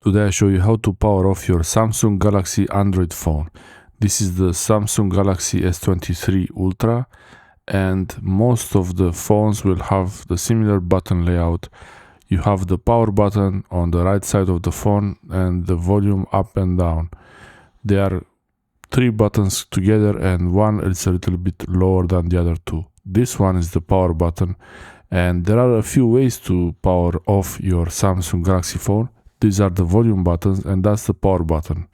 Today I show you how to power off your Samsung Galaxy Android phone. This is the Samsung Galaxy S23 Ultra, and most of the phones will have the similar button layout. You have the power button on the right side of the phone and the volume up and down. There are three buttons together and one is a little bit lower than the other two. This one is the power button, and there are a few ways to power off your Samsung Galaxy phone. These are the volume buttons and that's the power button.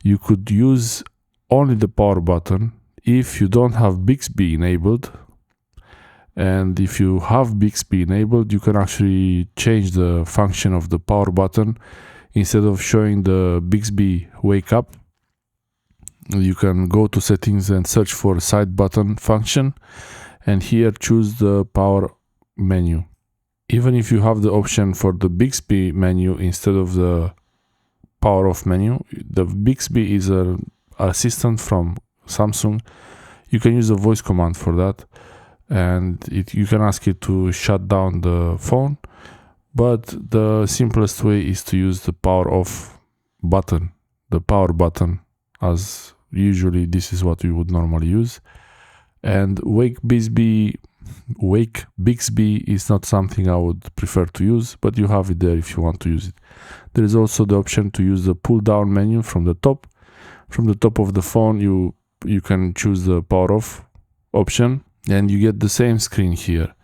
You could use only the power button if you don't have Bixby enabled. And if you have Bixby enabled, you can actually change the function of the power button. Instead of showing the Bixby wake up, you can go to settings and search for side button function, and here choose the power menu. Even if you have the option for the Bixby menu instead of the power off menu, the Bixby is an assistant from Samsung. You can use a voice command for that, and you can ask it to shut down the phone, but the simplest way is to use the power off button, the power button, as usually this is what we would normally use. And Wake Bixby is not something I would prefer to use, but you have it there if you want to use it. There is also the option to use the pull down menu from the top. From the top of the phone, you can choose the power off option, and you get the same screen here.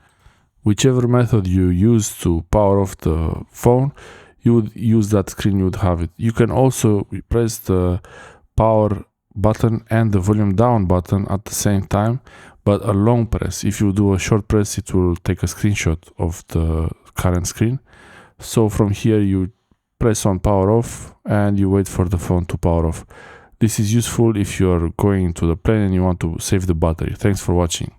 Whichever method you use to power off the phone, you would use that screen, you would have it. You can also press the power button and the volume down button at the same time, but a long press. If you do a short press, it will take a screenshot of the current screen. So from here you press on power off and you wait for the phone to power off. This is useful if you're going to the plane and you want to save the battery. Thanks for watching.